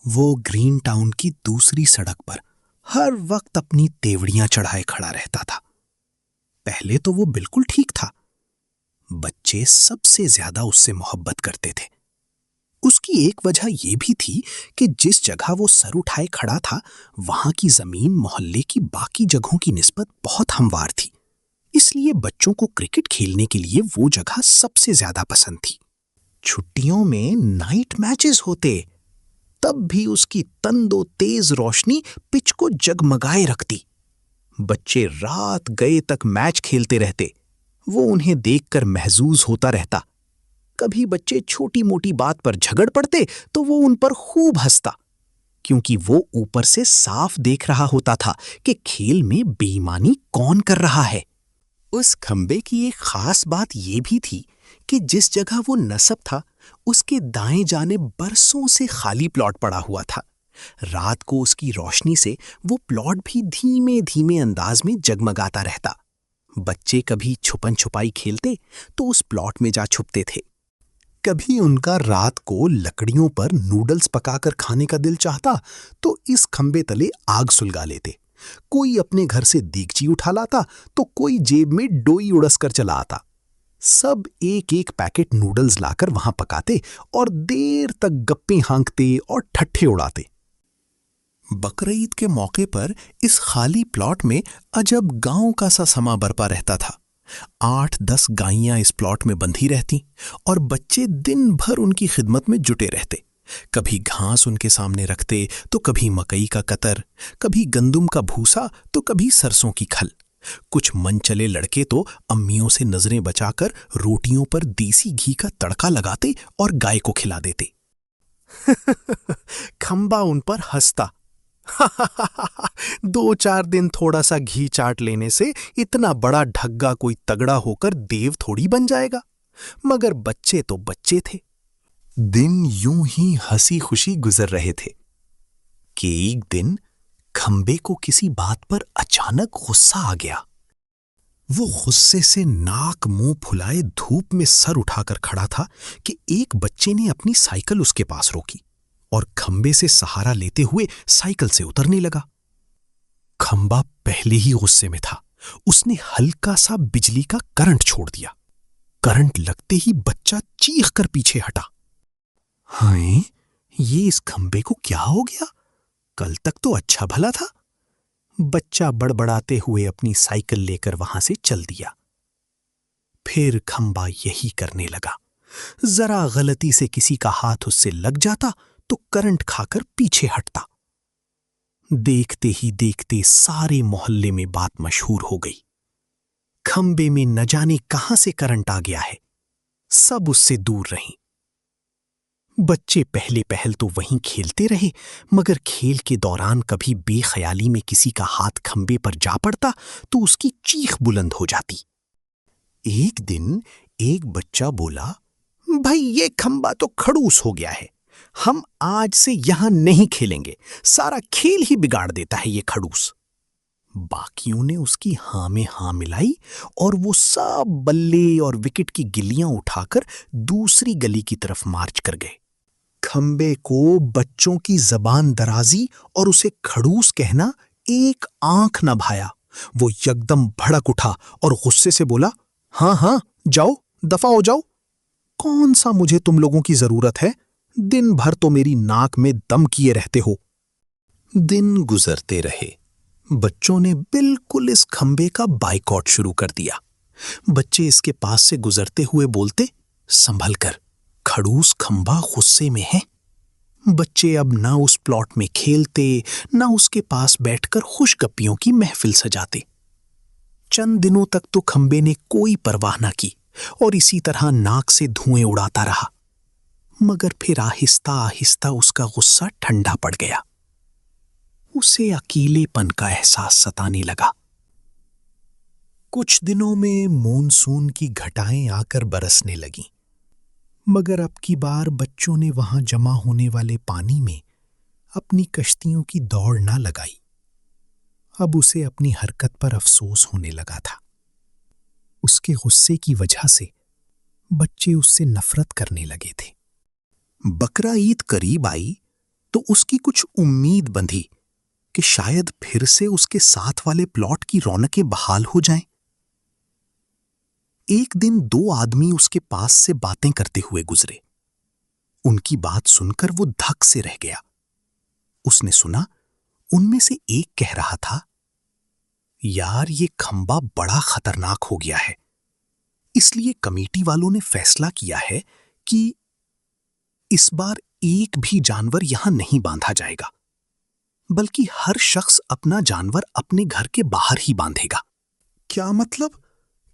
वो green town की दूसरी सड़क पर हर वक्त अपनी तेवड़ियां चढ़ाए खड़ा रहता था। पहले तो वो बिल्कुल ठीक था। बच्चे सबसे ज्यादा उससे मोहब्बत करते थे। उसकी एक वजह यह भी थी कि जिस जगह वो सर उठाए खड़ा था, वहां की जमीन मोहल्ले की बाकी जगहों की निस्बत बहुत हमवार थी। इसलिए बच्चों को क्रिकेट खेलने के लिए वो जगह सबसे ज्यादा पसंद थी। छुट्टियों में नाइट मैचेस होते, तब भी उसकी तंदो तेज रोशनी पिच को जगमगाए रखती। बच्चे रात गए तक मैच खेलते रहते। वो उन्हें देखकर महजूज होता रहता। कभी बच्चे छोटी मोटी बात पर झगड़ पड़ते तो वो उन पर खूब हंसता, क्योंकि वो ऊपर से साफ देख रहा होता था कि खेल में बेईमानी कौन कर रहा है। उस खंबे की एक खास बात यह भी थी कि जिस जगह वो नस्ब था, उसके दाएं जानिब बरसों से खाली प्लॉट पड़ा हुआ था। रात को उसकी रोशनी से वो प्लॉट भी धीमे धीमे अंदाज में जगमगाता रहता। बच्चे कभी छुपन छुपाई खेलते तो उस प्लॉट में जा छुपते थे। कभी उनका रात को लकड़ियों पर नूडल्स पकाकर खाने का दिल चाहता तो इस खंबे तले आग सुलगा लेते। कोई अपने घर से दीगची उठा लाता तो कोई जेब में डोई उड़स कर चला आता। सब एक एक पैकेट नूडल्स लाकर वहां पकाते और देर तक गप्पे हाँकते और ठट्ठे उड़ाते। बकरीद के मौके पर इस खाली प्लॉट में अजब गांव का सा समा बरपा रहता था। 8-10 गायें इस प्लॉट में बंधी रहती और बच्चे दिन भर उनकी खिदमत में जुटे रहते। कभी घास उनके सामने रखते तो कभी मकई का कतर, कभी गंदुम का भूसा तो कभी सरसों की खल। कुछ मनचले लड़के तो अम्मियों से नजरें बचाकर रोटियों पर देसी घी का तड़का लगाते और गाय को खिला देते। खंबा उन पर हंसता। 2-4 दिन थोड़ा सा घी चाट लेने से इतना बड़ा ढग्गा कोई तगड़ा होकर देव थोड़ी बन जाएगा। मगर बच्चे तो बच्चे थे। दिन यूं ही हंसी खुशी गुजर रहे थे कि एक दिन खंबे को किसी बात पर अचानक गुस्सा आ गया। वो गुस्से से नाक मुंह फुलाए धूप में सर उठाकर खड़ा था कि एक बच्चे ने अपनी साइकिल उसके पास रोकी और खंबे से सहारा लेते हुए साइकिल से उतरने लगा। खंबा पहले ही गुस्से में था। उसने हल्का सा बिजली का करंट छोड़ दिया। करंट लगते ही बच्चा चीख कर पीछे हटा। हाय, ये इस खंबे को क्या हो गया? कल तक तो अच्छा भला था। बच्चा बड़बड़ाते हुए अपनी साइकिल लेकर वहां से चल दिया। फिर खंबा यही करने लगा। जरा गलती से किसी का हाथ उससे लग जाता तो करंट खाकर पीछे हटता। देखते ही देखते सारे मोहल्ले में बात मशहूर हो गई। खंबे में न जाने कहां से करंट आ गया है। सब उससे दूर रहीं। बच्चे पहले पहल तो वहीं खेलते रहे, मगर खेल के दौरान कभी बेख्याली में किसी का हाथ खंबे पर जा पड़ता तो उसकी चीख बुलंद हो जाती। एक दिन एक बच्चा बोला, भाई ये खंबा तो खड़ूस हो गया है। हम आज से यहां नहीं खेलेंगे। सारा खेल ही बिगाड़ देता है ये खड़ूस। बाकियों ने उसकी हां में हां मिलाई और वो सब बल्ले और विकेट की गिल्लियां उठाकर दूसरी गली की तरफ मार्च कर गए। खंबे को बच्चों की जबान दराजी और उसे खड़ूस कहना एक आंख न भाया। वो एकदम भड़क उठा और गुस्से से बोला, हाँ हाँ, जाओ, दफा हो जाओ। कौन सा मुझे तुम लोगों की जरूरत है? दिन भर तो मेरी नाक में दम किए रहते हो। दिन गुजरते रहे। बच्चों ने बिल्कुल इस खंबे का बाइकॉट शुरू कर दिया। बच्चे इसके पास से गुजरते हुए बोलते, संभल कर, खड़ूस खंबा गुस्से में है। बच्चे अब ना उस प्लॉट में खेलते, ना उसके पास बैठकर खुशगप्पियों की महफिल सजाते। चंद दिनों तक तो खंबे ने कोई परवाह न की और इसी तरह नाक से धुएं उड़ाता रहा। मगर फिर आहिस्ता आहिस्ता उसका गुस्सा ठंडा पड़ गया। उसे अकेलेपन का एहसास सताने लगा। कुछ दिनों में मॉनसून की घटाएं आकर बरसने लगीं, मगर अब की बार बच्चों ने वहां जमा होने वाले पानी में अपनी कश्तियों की दौड़ ना लगाई। अब उसे अपनी हरकत पर अफसोस होने लगा था। उसके गुस्से की वजह से बच्चे उससे नफरत करने लगे थे। बकरा ईद करीब आई तो उसकी कुछ उम्मीद बंधी कि शायद फिर से उसके साथ वाले प्लॉट की रौनकें बहाल हो जाएं। एक दिन दो आदमी उसके पास से बातें करते हुए गुजरे। उनकी बात सुनकर वो धक से रह गया। उसने सुना उनमें से एक कह रहा था, यार ये खंबा बड़ा खतरनाक हो गया है, इसलिए कमेटी वालों ने फैसला किया है कि इस बार एक भी जानवर यहां नहीं बांधा जाएगा, बल्कि हर शख्स अपना जानवर अपने घर के बाहर ही बांधेगा। क्या मतलब?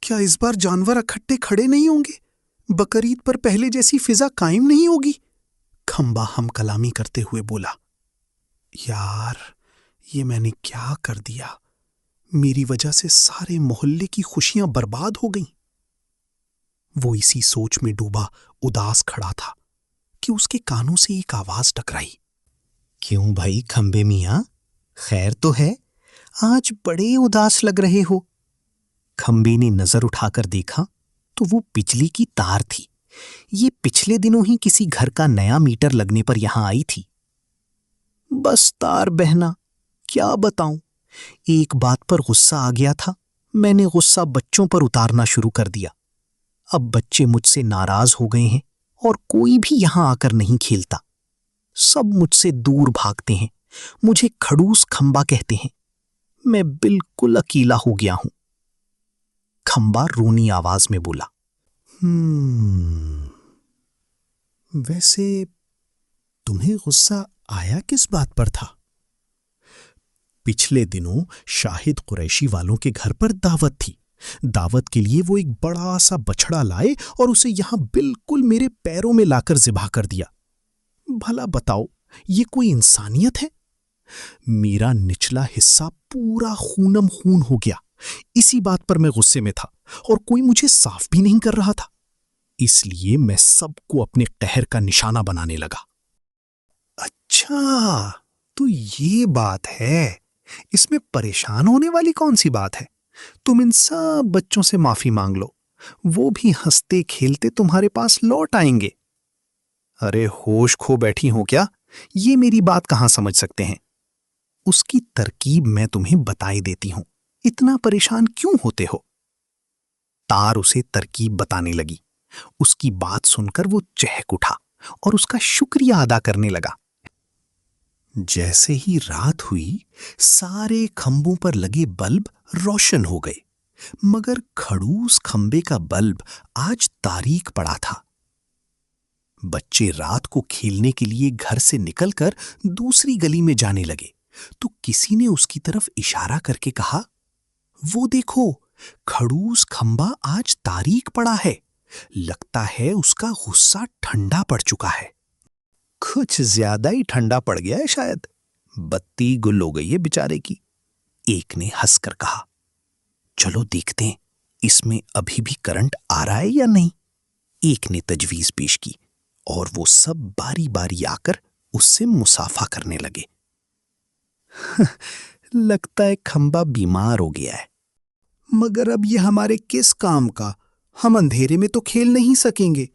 क्या इस बार जानवर इकट्ठे खड़े नहीं होंगे? बकरीद पर पहले जैसी फिजा कायम नहीं होगी? खंबा हम कलामी करते हुए बोला। यार, ये मैंने क्या कर दिया? मेरी वजह से सारे मोहल्ले की खुशियां बर्बाद हो गईं। वो इसी सोच में डूबा उदास खड़ा था कि उसके कानों से एक आवाज टकराई। क्यों भाई खंबे मियां, खैर तो है? आज बड़े उदास लग रहे हो। खंबे ने नजर उठाकर देखा तो वो बिजली की तार थी। ये पिछले दिनों ही किसी घर का नया मीटर लगने पर यहां आई थी। बस तार बहना, क्या बताऊं। एक बात पर गुस्सा आ गया था। मैंने गुस्सा बच्चों पर उतारना शुरू कर दिया। अब बच्चे मुझसे नाराज हो गए हैं और कोई भी यहां आकर नहीं खेलता। सब मुझसे दूर भागते हैं, मुझे खड़ूस खंबा कहते हैं। मैं बिल्कुल अकेला हो गया हूं। खंबा रोनी आवाज में बोला। वैसे तुम्हें गुस्सा आया किस बात पर था? पिछले दिनों शाहिद कुरैशी वालों के घर पर दावत थी। दावत के लिए वो एक बड़ा सा बछड़ा लाए और उसे यहां बिल्कुल मेरे पैरों में लाकर ज़िबा कर दिया। भला बताओ, ये कोई इंसानियत है? मेरा निचला हिस्सा पूरा खूनम खून हो गया। इसी बात पर मैं गुस्से में था और कोई मुझे साफ भी नहीं कर रहा था। इसलिए मैं सबको अपने कहर का निशाना बनाने लगा। अच्छा, तो ये बात है। इसमें परेशान होने वाली कौन सी बात है? तुम इन सब बच्चों से माफी मांग लो, वो भी हंसते खेलते तुम्हारे पास लौट आएंगे। अरे होश खो बैठी हो क्या? ये मेरी बात कहां समझ सकते हैं? उसकी तरकीब मैं तुम्हें बताई देती हूं, इतना परेशान क्यों होते हो? तार उसे तरकीब बताने लगी। उसकी बात सुनकर वो चहक उठा और उसका शुक्रिया अदा करने लगा। जैसे ही रात हुई, सारे खंभों पर लगे बल्ब रोशन हो गए, मगर खड़ूस खंबे का बल्ब आज तारीक पड़ा था। बच्चे रात को खेलने के लिए घर से निकलकर दूसरी गली में जाने लगे तो किसी ने उसकी तरफ इशारा करके कहा, वो देखो, खड़ूस खंबा आज तारीक पड़ा है। लगता है उसका गुस्सा ठंडा पड़ चुका है। कुछ ज्यादा ही ठंडा पड़ गया है शायद। बत्ती गुल हो गई है बेचारे की। एक ने हंसकर कहा। चलो देखते हैं इसमें अभी भी करंट आ रहा है या नहीं। एक ने तजवीज पेश की और वो सब बारी बारी आकर उससे मुसाफा करने लगे। लगता है खंबा बीमार हो गया है, मगर अब ये हमारे किस काम का? हम अंधेरे में तो खेल नहीं सकेंगे।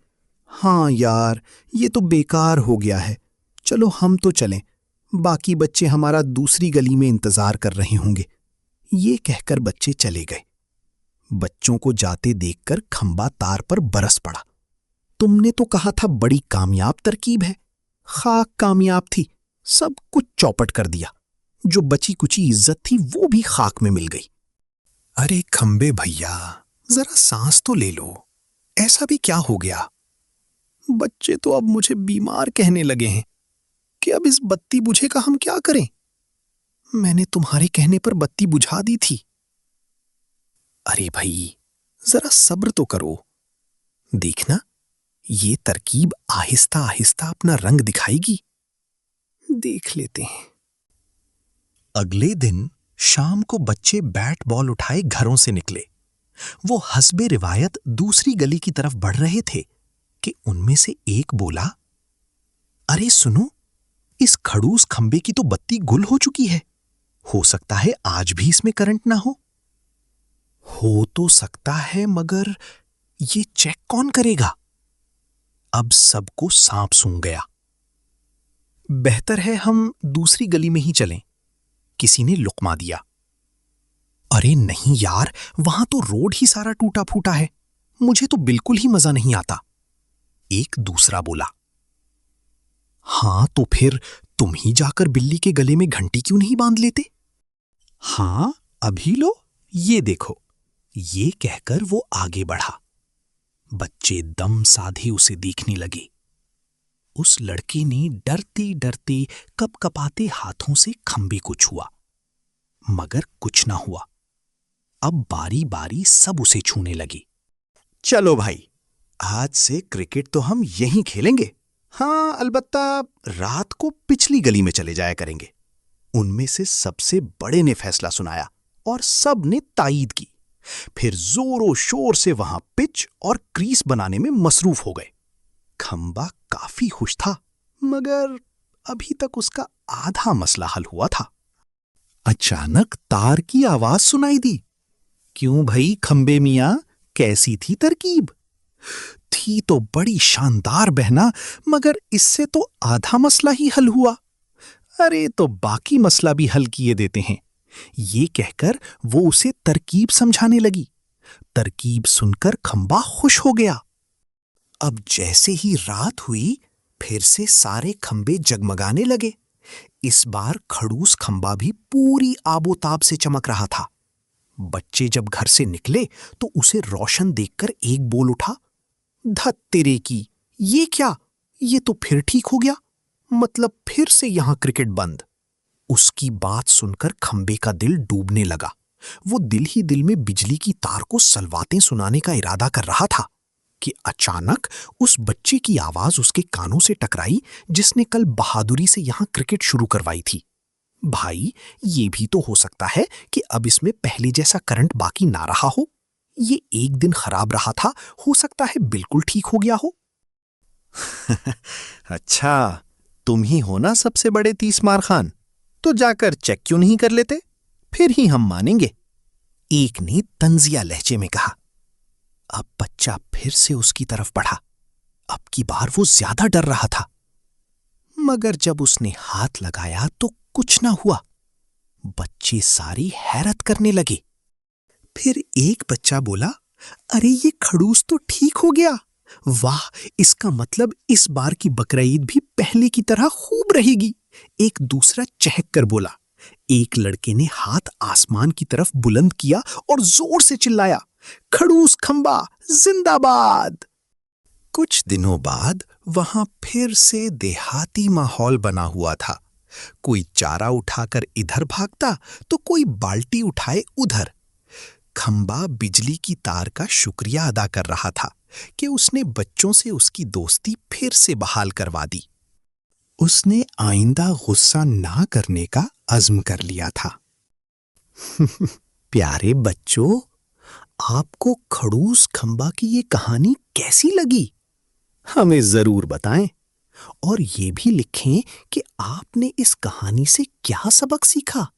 हाँ यार, ये तो बेकार हो गया है। चलो हम तो चलें, बाकी बच्चे हमारा दूसरी गली में इंतजार कर रहे होंगे। ये कहकर बच्चे चले गए। बच्चों को जाते देखकर खंबा तार पर बरस पड़ा। तुमने तो कहा था बड़ी कामयाब तरकीब है। खाक कामयाब थी, सब कुछ चौपट कर दिया। जो बची कुची इज्जत थी वो भी खाक में मिल गई। अरे खंबे भैया, जरा सांस तो ले लो। ऐसा भी क्या हो गया? बच्चे तो अब मुझे बीमार कहने लगे हैं कि अब इस बत्ती बुझे का हम क्या करें। मैंने तुम्हारे कहने पर बत्ती बुझा दी थी। अरे भाई, जरा सब्र तो करो। देखना, ये तरकीब आहिस्ता आहिस्ता अपना रंग दिखाएगी। देख लेते हैं। अगले दिन शाम को बच्चे बैट बॉल उठाए घरों से निकले। वो हस्बे रिवायत दूसरी गली की तरफ बढ़ रहे थे कि उनमें से एक बोला, अरे सुनो, इस खड़ूस खंबे की तो बत्ती गुल हो चुकी है। हो सकता है आज भी इसमें करंट ना हो। हो तो सकता है, मगर ये चेक कौन करेगा? अब सबको सांप सूंघ गया। बेहतर है हम दूसरी गली में ही चलें, किसी ने लुकमा दिया। अरे नहीं यार, वहां तो रोड ही सारा टूटा फूटा है, मुझे तो बिल्कुल ही मजा नहीं आता, एक दूसरा बोला। हाँ तो फिर तुम ही जाकर बिल्ली के गले में घंटी क्यों नहीं बांध लेते? हाँ अभी लो, ये देखो, ये कहकर वो आगे बढ़ा। बच्चे दम साधे उसे देखने लगे। उस लड़के ने डरते डरते कपकपाते हाथों से खंबे को छुआ, मगर कुछ ना हुआ। अब बारी बारी सब उसे छूने लगे। चलो भाई, आज से क्रिकेट तो हम यहीं खेलेंगे। हाँ, अलबत्ता रात को पिछली गली में चले जाया करेंगे। उनमें से सबसे बड़े ने फैसला सुनाया और सब ने तायीद की। फिर जोरों शोर से वहां पिच और क्रीज बनाने में मसरूफ हो गए। खंबा काफी खुश था, मगर अभी तक उसका आधा मसला हल हुआ था। अचानक तार की आवाज सुनाई दी। क्यों भाई खंबे मियां, कैसी थी तरकीब? थी तो बड़ी शानदार बहना, मगर इससे तो आधा मसला ही हल हुआ। अरे तो बाकी मसला भी हल किए देते हैं, ये कहकर वो उसे तरकीब समझाने लगी। तरकीब सुनकर खंबा खुश हो गया। अब जैसे ही रात हुई, फिर से सारे खंबे जगमगाने लगे। इस बार खड़ूस खंबा भी पूरी आबोताब से चमक रहा था। बच्चे जब घर से निकले तो उसे रोशन देखकर एक बोल उठा, धत तेरे की, ये क्या? ये तो फिर ठीक हो गया, मतलब फिर से यहां क्रिकेट बंद। उसकी बात सुनकर खंबे का दिल डूबने लगा। वो दिल ही दिल में बिजली की तार को सलवातें सुनाने का इरादा कर रहा था कि अचानक उस बच्चे की आवाज उसके कानों से टकराई, जिसने कल बहादुरी से यहां क्रिकेट शुरू करवाई थी। भाई, ये भी तो हो सकता है कि अब इसमें पहले जैसा करंट बाकी ना रहा हो। ये एक दिन खराब रहा था, हो सकता है बिल्कुल ठीक हो गया हो। अच्छा, तुम ही हो ना सबसे बड़े तीसमार खान, तो जाकर चेक क्यों नहीं कर लेते? फिर ही हम मानेंगे, एक ने तंजिया लहजे में कहा। अब बच्चा फिर से उसकी तरफ बढ़ा। अब की बार वो ज्यादा डर रहा था, मगर जब उसने हाथ लगाया तो कुछ ना हुआ। बच्चे सारी हैरत करने लगे। फिर एक बच्चा बोला, अरे ये खड़ूस तो ठीक हो गया। वाह, इसका मतलब इस बार की बकरीद भी पहले की तरह खूब रहेगी। एक दूसरा चहक कर बोला। एक लड़के ने हाथ आसमान की तरफ बुलंद किया और जोर से चिल्लाया, खड़ूस खंबा जिंदाबाद। कुछ दिनों बाद वहां फिर से देहाती माहौल बना हुआ था। कोई चारा उठाकर इधर भागता तो कोई बाल्टी उठाए उधर। खंबा बिजली की तार का शुक्रिया अदा कर रहा था कि उसने बच्चों से उसकी दोस्ती फिर से बहाल करवा दी। उसने आइंदा गुस्सा ना करने का अज़्म कर लिया था। प्यारे बच्चों, आपको खड़ूस खंबा की ये कहानी कैसी लगी? हमें जरूर बताएं और ये भी लिखें कि आपने इस कहानी से क्या सबक सीखा।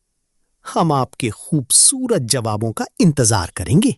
हम आपके खूबसूरत जवाबों का इंतजार करेंगे।